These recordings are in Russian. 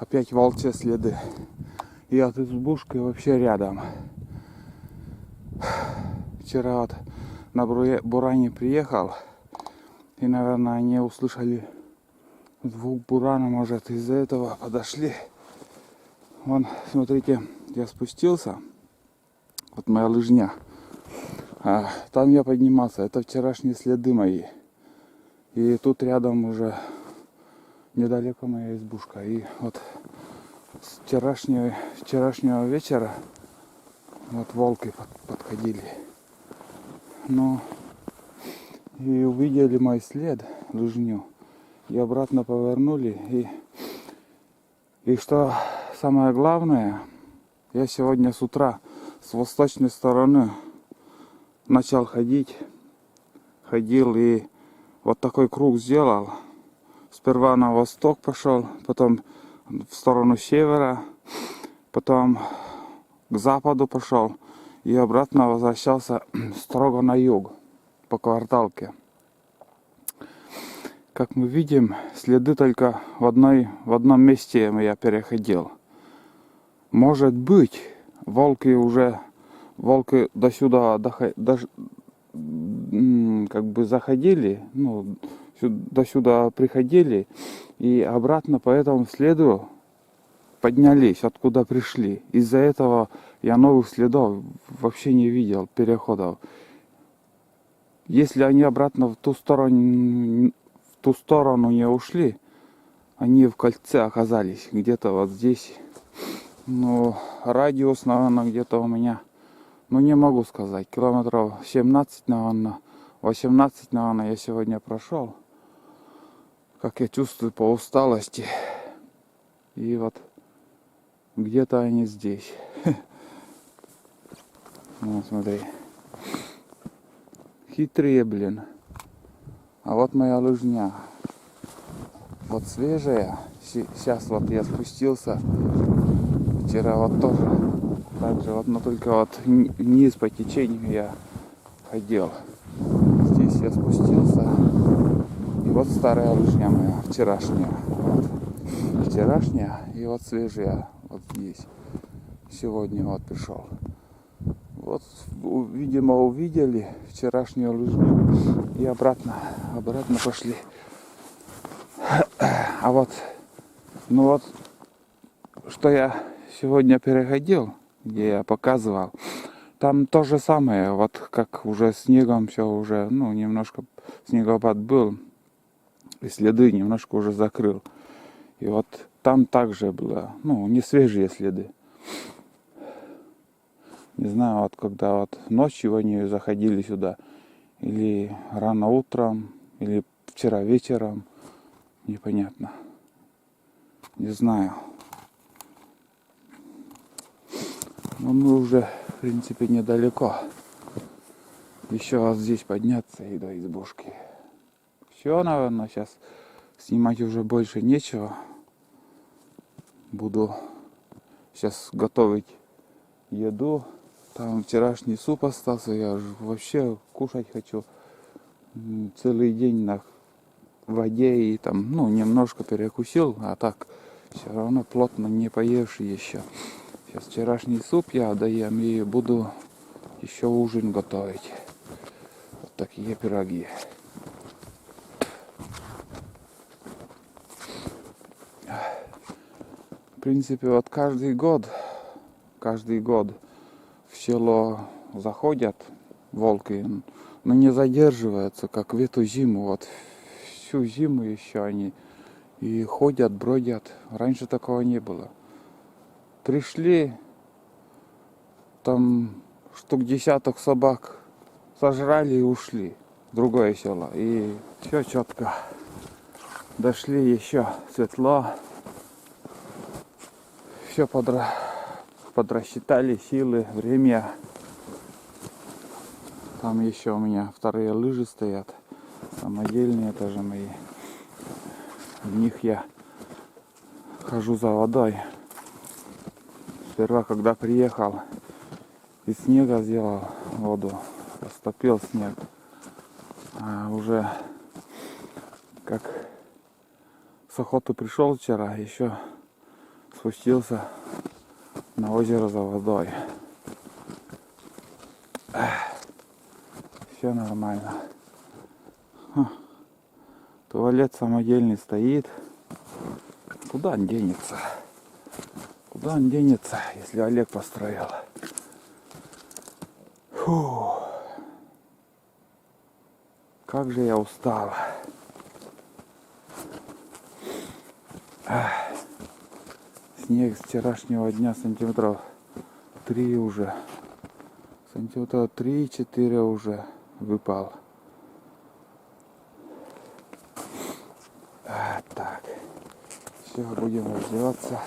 Опять волчьи следы. И от избушки вообще рядом. Вчера вот на буране приехал. И, наверное, они услышали звук бурана, может, из-за этого подошли. Вон, смотрите, я спустился. Вот моя лыжня. А там я поднимался. Это вчерашние следы мои. И тут рядом уже недалеко моя избушка. И вот с вчерашнего вечера вот волки подходили. Ну, и увидели мой след, лыжню. И обратно повернули. И что самое главное, я сегодня с утра с восточной стороны начал ходить. Ходил и вот такой круг сделал. Сперва на восток пошел, потом в сторону севера, потом к западу пошел и обратно возвращался строго на юг по кварталке. Как мы видим, следы только в одном месте я переходил. Может быть, волки до сюда как бы заходили, ну, до сюда приходили и обратно по этому следу поднялись, откуда пришли. Из-за этого я новых следов вообще не видел, переходов. Если они обратно в ту сторону не ушли, они в кольце оказались, где-то вот здесь. Ну, радиус, наверное, где-то у меня, ну, не могу сказать, километров 17, наверное, 18, наверное, я сегодня прошел. Как я чувствую по усталости. И вот где-то они здесь. Ну, смотри. Хитрые, блин. А вот моя лыжня. Вот свежая. Сейчас вот я спустился. Вчера вот тоже. Так же вот, но только вот вниз по течению я ходил. Здесь я спустился. И вот старая лыжня моя, вчерашняя. Вот. Вчерашняя и вот свежая. Вот здесь. Сегодня вот пришел. Вот, видимо, увидели вчерашнюю лыжню и обратно пошли. А вот, ну вот, что я сегодня переходил, где я показывал, там то же самое, вот как уже снегом все уже, ну, немножко снегопад был, и следы немножко уже закрыл. И вот там также было, ну, не свежие следы. Не знаю, вот когда вот ночью они заходили сюда, или рано утром, или вчера вечером, непонятно. Не знаю. Но мы уже, в принципе, недалеко. Еще вот здесь подняться и до избушки. Все, наверное, сейчас снимать уже больше нечего. Буду сейчас готовить еду. Там вчерашний суп остался, я вообще кушать хочу. Целый день на воде и там, ну, немножко перекусил, а так все равно плотно не поевший еще. Сейчас вчерашний суп я доем и буду еще ужин готовить. Вот такие пироги. В принципе, вот каждый год в село заходят волки, но не задерживаются, как в эту зиму. Вот всю зиму еще они и ходят, бродят. Раньше такого не было. Пришли, там штук десяток собак сожрали и ушли в другое село. И все четко. Дошли еще светло. Все подрасчитали силы, время. Там еще у меня вторые лыжи стоят. Самодельные тоже мои. В них я хожу за водой. Сперва, когда приехал, из снега сделал воду. Растопил снег. А уже как с охоты пришел вчера, еще спустился на озеро за водой. Все нормально. Туалет самодельный стоит. Куда он денется? Куда он денется, если Олег построил? Фу. Как же я устал. Снег с вчерашнего дня сантиметров 3 уже. Сантиметров 3-4 уже выпал. Так. Все, будем раздеваться.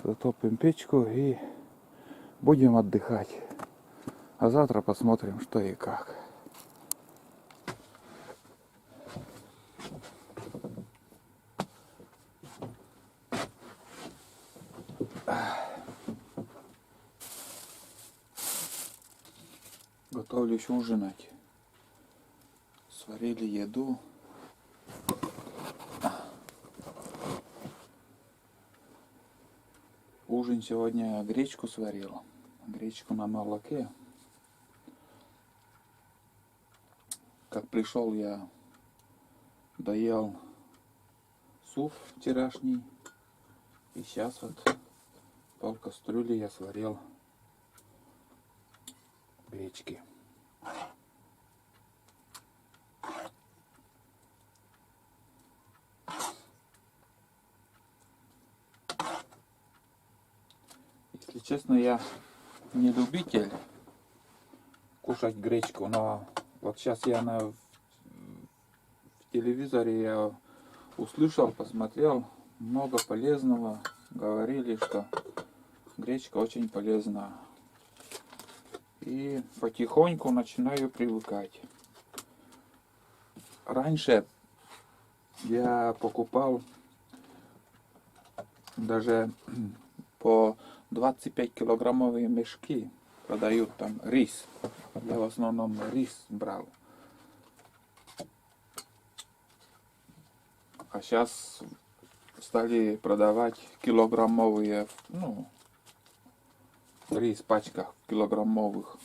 Затопим печку и будем отдыхать. А завтра посмотрим, что и как. Готовлюсь ужинать. Сварили еду. Ужин сегодня гречку сварил. Гречку на молоке. Как пришел, я доел суп вчерашний. И сейчас вот полкастрюли я сварил гречки. Если честно, я не любитель кушать гречку, но вот сейчас я в телевизоре я услышал, посмотрел, много полезного. Говорили, что гречка очень полезна. И потихоньку начинаю привыкать. Раньше я покупал даже по 25-килограммовые мешки. Продают там рис. Я в основном рис брал. А сейчас стали продавать килограммовые, рис в пачках килограммовых.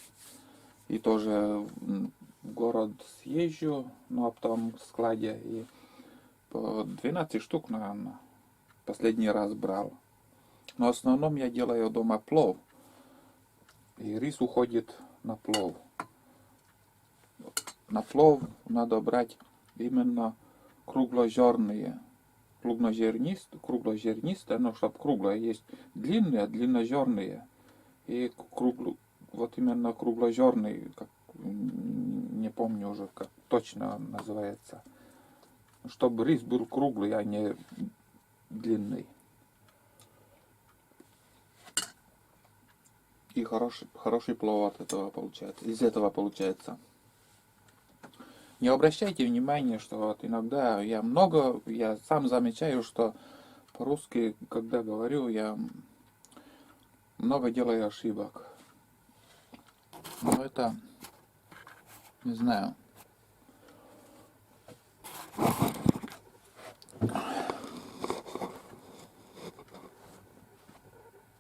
И тоже в город съезжу на оптовом складе и по 12 штук, наверное, последний раз брал. Но в основном я делаю дома плов. И рис уходит на плов. На плов надо брать именно круглозерные. Круглозернистые, но чтобы круглое есть длинные, длиннозерные. И вот именно круглозерный, как, не помню уже, как точно называется. Чтобы рис был круглый, а не длинный. И хороший плов от этого получается. Из этого получается. Не обращайте внимания, что вот иногда я сам замечаю, что по-русски, когда говорю, я много делаю ошибок. Но это, не знаю.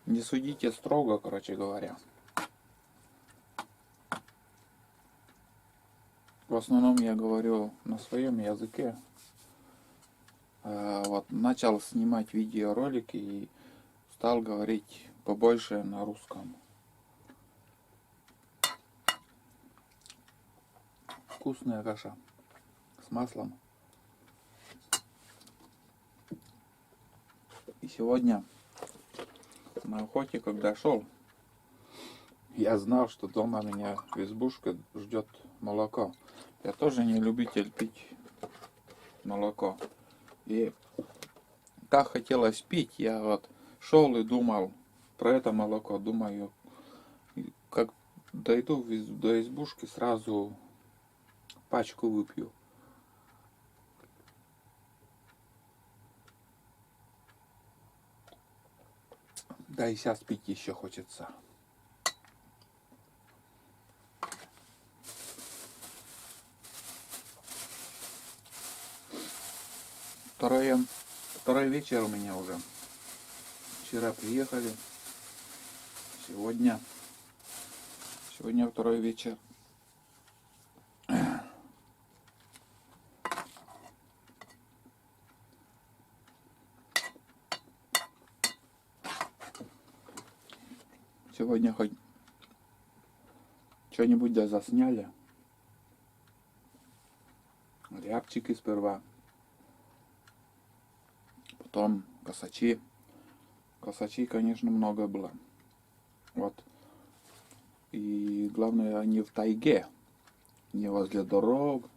Не судите строго, короче говоря. В основном я говорю на своем языке. Вот начал снимать видеоролики и стал говорить побольше на русском. Вкусная каша с маслом. И сегодня на охоте, когда шел, я знал, что дома меня в избушке ждет молоко. Я тоже не любитель пить молоко. И так хотелось пить, я вот шел и думал про это молоко. Думаю, как дойду до избушки, сразу пачку выпью. Да и сейчас пить еще хочется. Второе, Второй вечер у меня уже. Вчера приехали. Сегодня второй вечер. Сегодня хоть что-нибудь да засняли. Рябчики сперва. Потом косачи. Косачей, конечно, много было. Вот. И главное, они в тайге. Не возле дорог,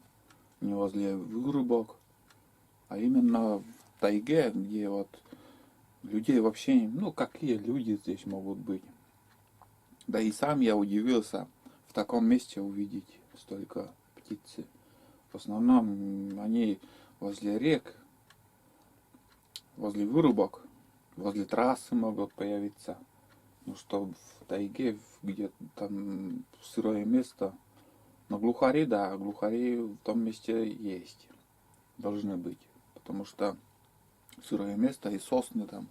не возле вырубок, а именно в тайге, где вот людей вообще, ну какие люди здесь могут быть. Да и сам я удивился в таком месте увидеть столько птицы. В основном они возле рек, возле вырубок, возле трассы могут появиться. Ну что в тайге, где там сырое место. Но глухари, да, глухари в том месте есть. Должны быть. Потому что сырое место и сосны там.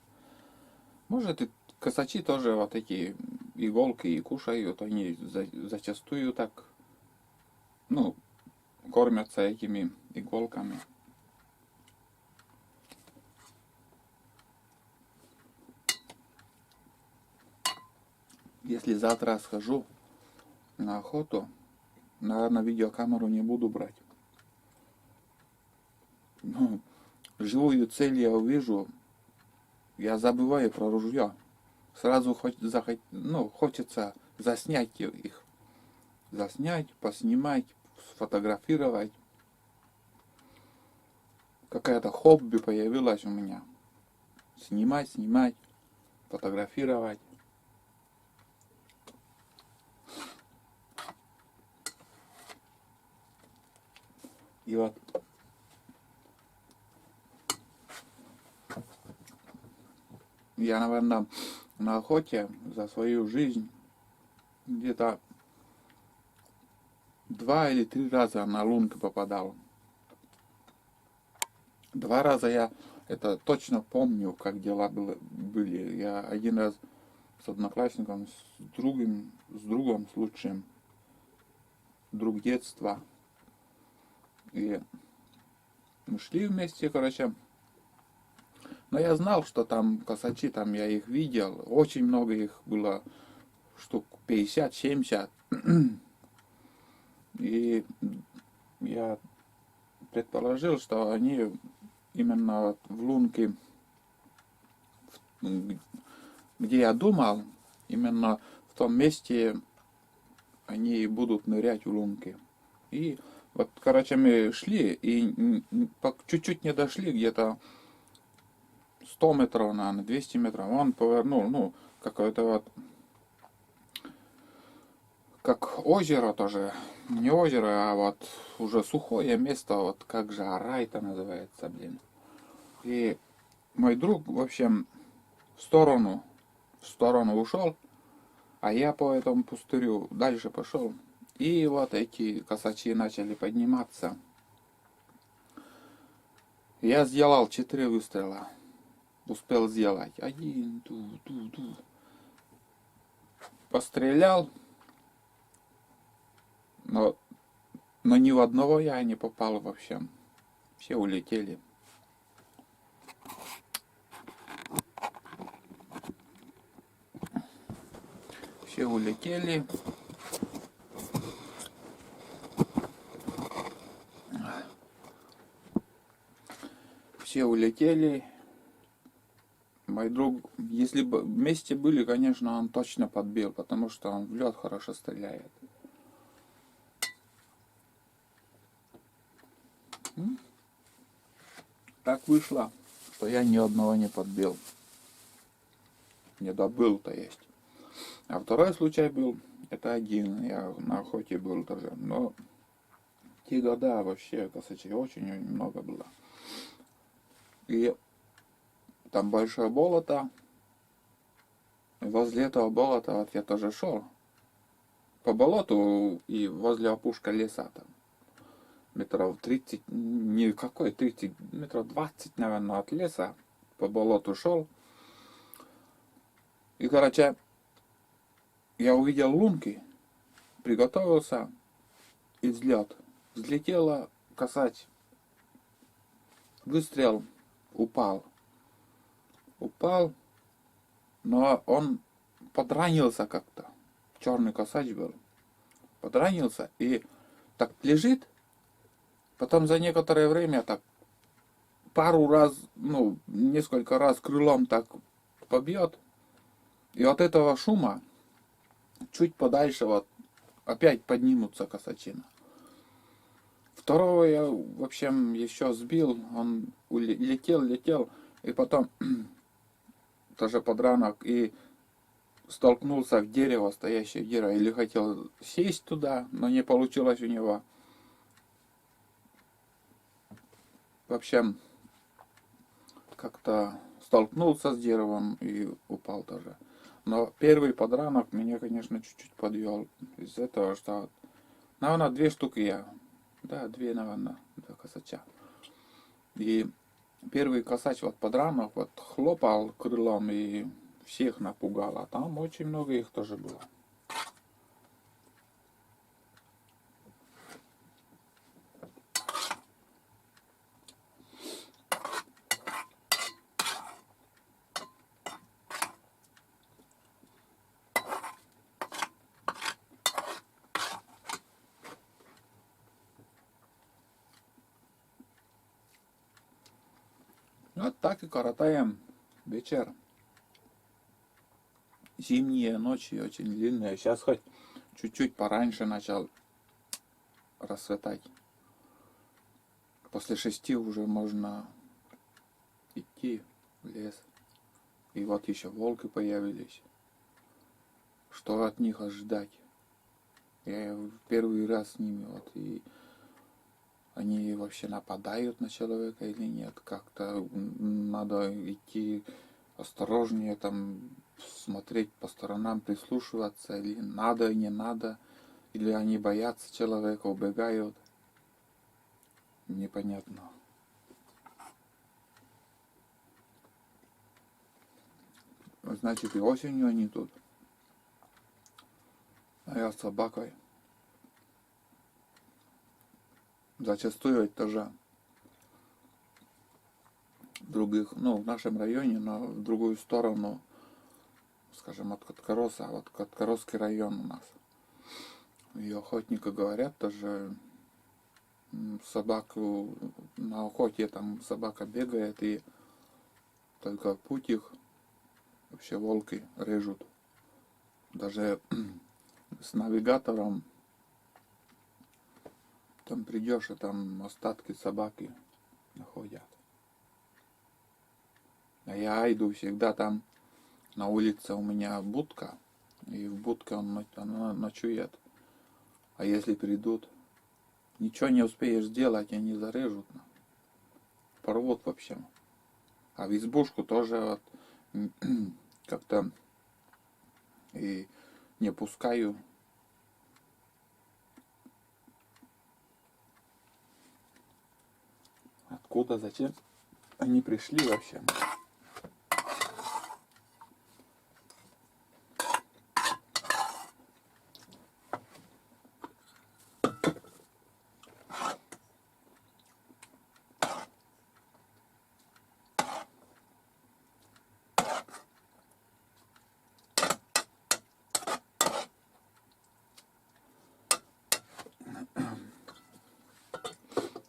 Может и косачи тоже вот эти иголки и кушают. Они зачастую так, ну, кормятся этими иголками. Если завтра схожу на охоту, наверное, видеокамеру не буду брать. Ну, живую цель я увижу, я забываю про ружье. Сразу хочется заснять их. Заснять, поснимать, сфотографировать. Какая-то хобби появилась у меня. Снимать, фотографировать. И вот я, наверное, на охоте за свою жизнь где-то 2 или 3 раза на лунки попадал. 2 раза я это точно помню, как дела были. Я один раз с одноклассником, с другом, с лучшим, друг детства. И мы шли вместе, короче. Но я знал, что там косачи, там я их видел. Очень много их было, штук 50-70. И я предположил, что они именно в лунке, где я думал, именно в том месте они будут нырять в лунки. И вот, короче, мы шли и чуть-чуть не дошли, где-то 100 метров, наверное, 200 метров. Он повернул, ну, какое-то вот, как озеро тоже. Не озеро, а вот уже сухое место, вот как же Арай-то называется, блин. И мой друг, в общем, в сторону ушел, а я по этому пустырю дальше пошел. И вот эти косачи начали подниматься. Я сделал 4 выстрела. Успел сделать. 1, ту. Пострелял. Но ни в одного я не попал вообще. Все улетели. Все улетели. Все улетели. Мой друг, если бы вместе были, конечно, он точно подбил, потому что он в лед хорошо стреляет. Так вышло, что я ни одного не подбил. Не добыл, то есть. А второй случай был, это один, я на охоте был тоже. Но те года вообще косачей очень много было. И там большое болото. И возле этого болота вот я тоже шел. По болоту и возле опушка леса там. Метров 30, никакой 30, метров 20, наверное, от леса. по болоту шел. И, короче, я увидел лунки, приготовился и взлет. Взлетела косач. Выстрел, упал. Упал, но он подранился как-то. Черный косач был. Подранился и так лежит. Потом за некоторое время так пару раз, ну, несколько раз крылом так побьет. И от этого шума чуть подальше вот опять поднимутся косачина. Второго я, в общем, еще сбил, он летел, и потом тоже подранок, и столкнулся в дерево, стоящее дерево, или хотел сесть туда, но не получилось у него. В общем, как-то столкнулся с деревом и упал тоже. Но первый подранок меня, конечно, чуть-чуть подвел. Из-за этого, что, наверное, 2 штуки я. Да, 2, наверное, 2 косача. И первый косач вот подранок вот хлопал крылом и всех напугал. А там очень много их тоже было. Вот так и коротаем вечер. Зимние ночи очень длинные. Сейчас хоть чуть-чуть пораньше начал расцветать. После 6 уже можно идти в лес. И вот еще волки появились. Что от них ожидать? Я в первый раз с ними вот, и они вообще нападают на человека или нет. Как-то надо идти осторожнее, там смотреть по сторонам, прислушиваться, или надо, не надо, или они боятся человека, убегают. Непонятно. Значит, и осенью они тут. А я с собакой. Зачастую это тоже других, ну, в нашем районе, но в другую сторону, скажем, от Каткороса, вот Каткоросский район у нас. И охотники говорят тоже, собаку на охоте, там собака бегает, и только путь их вообще волки режут. Даже с навигатором там придешь, и там остатки собаки находят. А я иду всегда там, на улице у меня будка, и в будке она ночует. А если придут, ничего не успеешь сделать, они зарежут. Порвут вообще. А в избушку тоже вот, как-то и не пускаю. Откуда, зачем они пришли вообще?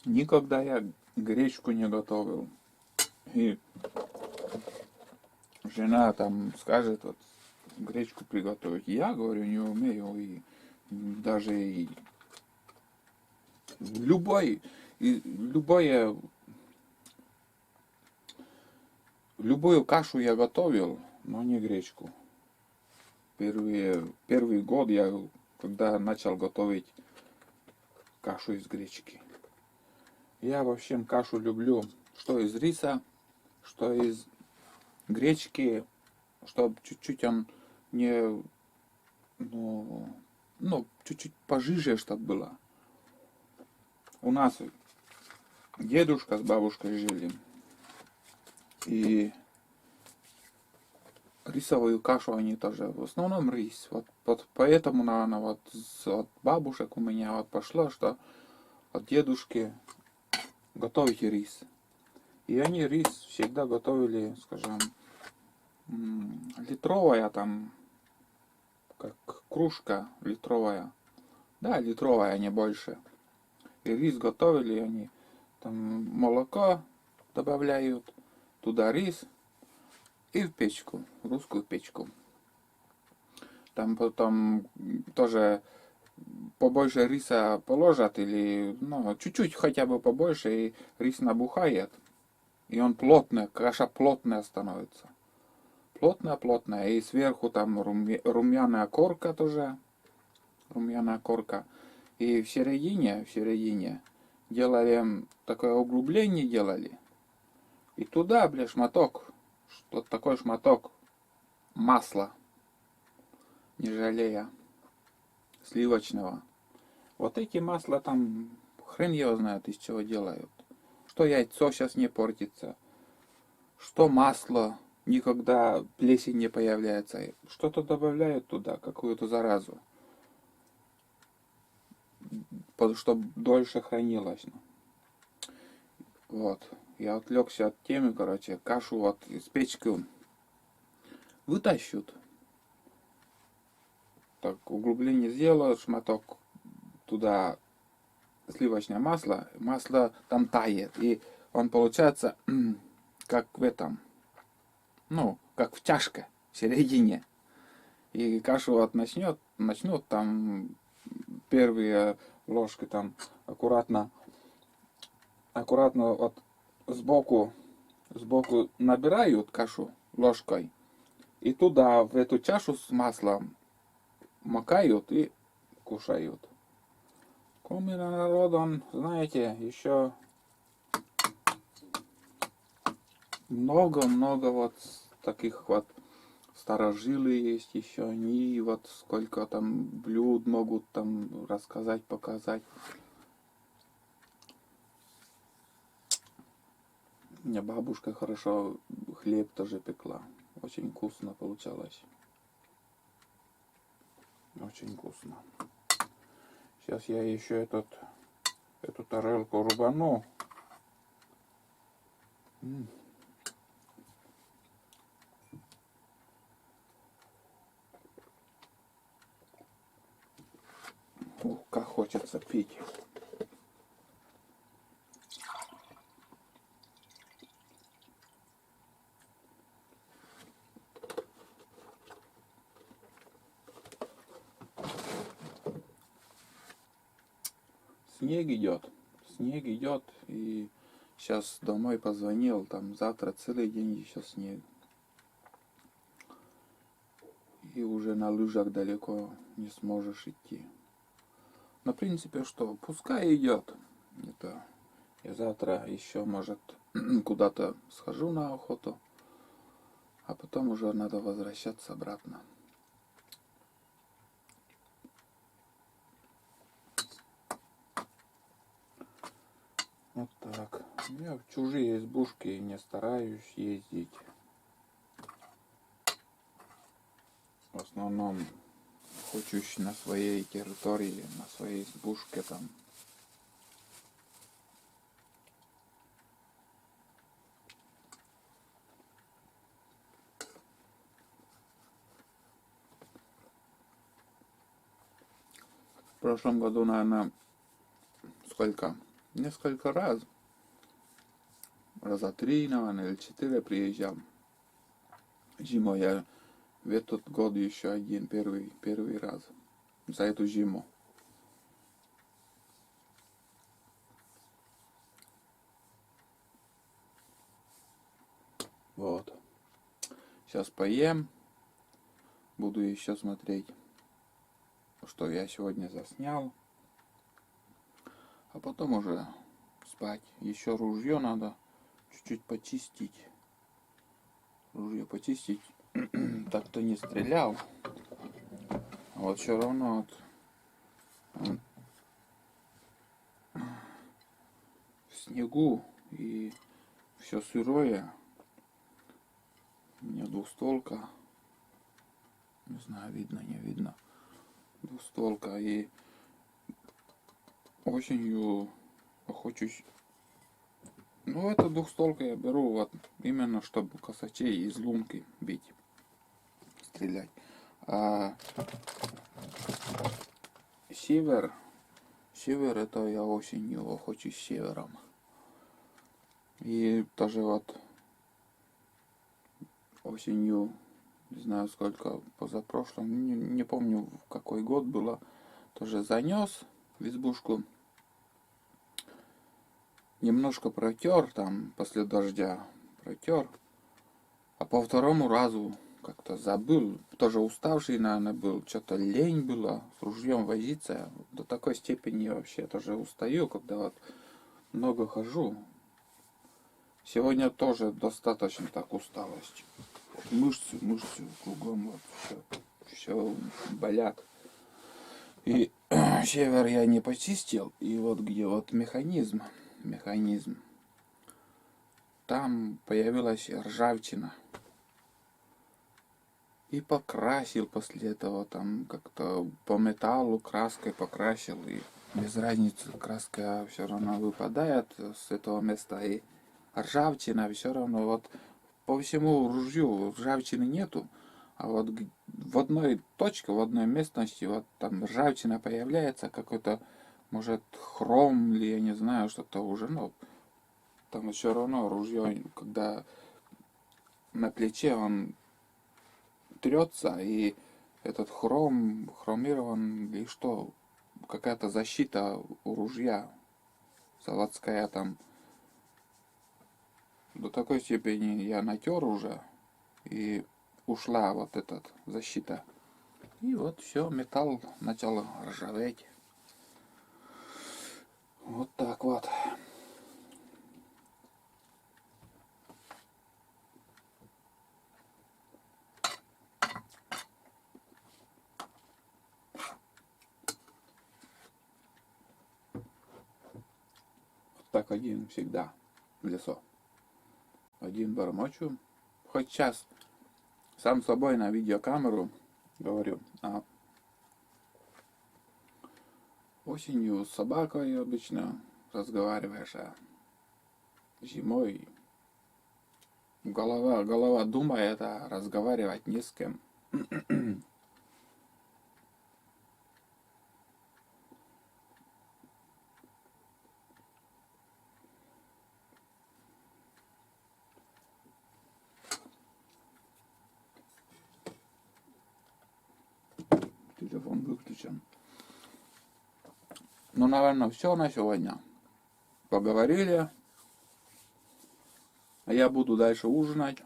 Никогда я гречку не готовил. И жена там скажет, вот, гречку приготовить. Я говорю, не умею. И даже и любую кашу я готовил, но не гречку. Первый год я, когда начал готовить кашу из гречки. Я, в общем, кашу люблю, что из риса, что из гречки, чтобы чуть-чуть он не, ну, чуть-чуть пожиже, чтобы было. У нас дедушка с бабушкой жили. И рисовую кашу они тоже, в основном рис. Вот поэтому, наверное, вот от бабушек у меня вот пошло, что от дедушки готовите рис. И они рис всегда готовили, скажем, литровая там, как кружка литровая. Да, литровая, а не больше. И рис готовили они, там молоко добавляют, туда рис и в печку, в русскую печку. Там потом тоже побольше риса положат или, ну, чуть-чуть хотя бы побольше, и рис набухает. И он плотный, каша плотная становится. Плотная. И сверху там румяная корка тоже. Румяная корка. И в середине делали такое углубление делали. И туда, бля, шматок. Что такой шматок масла, не жалея, сливочного. Вот эти масла там, хрен его знает, из чего делают. Что яйцо сейчас не портится, что масло никогда плесень не появляется. Что-то добавляют туда, какую-то заразу, чтобы дольше хранилось. Вот. Я отвлекся от темы, короче, кашу вот из печки вытащут. Так, углубление сделал, шматок туда сливочное масло там тает, и он получается как в этом, ну, как в чашке в середине. И кашу вот начнут там первые ложки там аккуратно вот сбоку набирают кашу ложкой и туда в эту чашу с маслом макают и кушают. Комина народ, он, знаете, еще много вот таких вот старожилы есть еще. Они вот сколько там блюд могут там рассказать, показать. У меня бабушка хорошо хлеб тоже пекла. Очень вкусно получалось. Очень вкусно. Сейчас я еще эту тарелку рубану. Ух, как хочется пить. Снег идет, и сейчас домой позвонил, там завтра целый день еще снег. И уже на лыжах далеко не сможешь идти. Но в принципе что, пускай идет. Это я завтра еще, может, куда-то схожу на охоту, а потом уже надо возвращаться обратно. Вот так. Я в чужие избушки не стараюсь ездить. В основном хочу на своей территории, на своей избушке там. В прошлом году, наверное, несколько раз, раза 3, наверное, или 4 приезжал. Зимой я в этот год еще один, первый раз за эту зиму. Вот. Сейчас поем. Буду еще смотреть, что я сегодня заснял. А потом уже спать. Еще ружье надо чуть-чуть почистить. Ружье почистить. Так-то не стрелял. А вот все равно вот, в снегу и все сырое. двустволка. Не знаю, видно, не видно. Двустволка. И осенью охочусь. Ну, эту двухстволку я беру вот именно, чтобы косачей из лунки бить, стрелять. А север это я осенью охочусь севером. И тоже вот осенью, не знаю сколько, позапрошлом, не помню в какой год было, тоже занес в избушку. Немножко протер, там, после дождя протер. А по второму разу как-то забыл. Тоже уставший, наверное, был. Что-то лень было с ружьем возиться. До такой степени вообще тоже устаю, когда вот много хожу. Сегодня тоже достаточно так усталость. Мышцы кругом вот все болят. И север я не почистил. И вот где вот механизм. Там появилась ржавчина. И покрасил после этого, там как-то по металлу краской покрасил. И без разницы, краска все равно выпадает с этого места. И ржавчина все равно вот по всему ружью ржавчины нету. А вот в одной точке, в одной местности, вот там ржавчина появляется, какой-то, может, хром или я не знаю, что-то уже, но там все равно ружье, когда на плече он трется, и этот хромирован, или что, какая-то защита у ружья заводская там. До такой степени я натер уже, и ушла вот эта защита. И вот все, металл начал ржаветь. Вот так вот. Так один всегда в лесу. Один бормочу. Хоть сейчас сам собой на видеокамеру говорю. А осенью с собакой обычно разговариваешь, а зимой голова думает, а разговаривать не с кем. Телефон выключен. Ну, наверное, все на сегодня. Поговорили. А я буду дальше ужинать.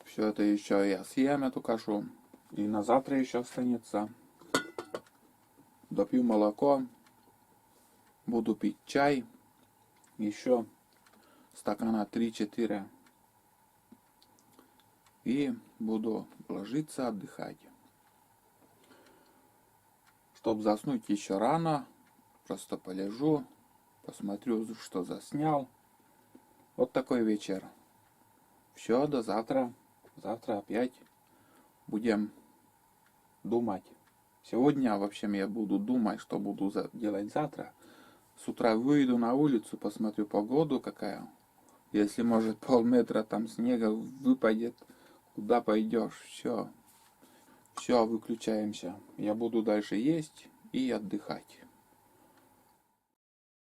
Все это еще я съем эту кашу. И на завтра еще останется. Допью молоко. Буду пить чай. Еще стакана 3-4. И буду ложиться отдыхать. Чтоб заснуть еще рано, просто полежу, посмотрю, что заснял. Вот такой вечер. Все, до завтра. Завтра опять будем думать. Сегодня, в общем, я буду думать, что буду делать завтра. С утра выйду на улицу, посмотрю погоду какая. Если, может, полметра там снега выпадет, куда пойдешь? Все, выключаемся. Я буду дальше есть и отдыхать.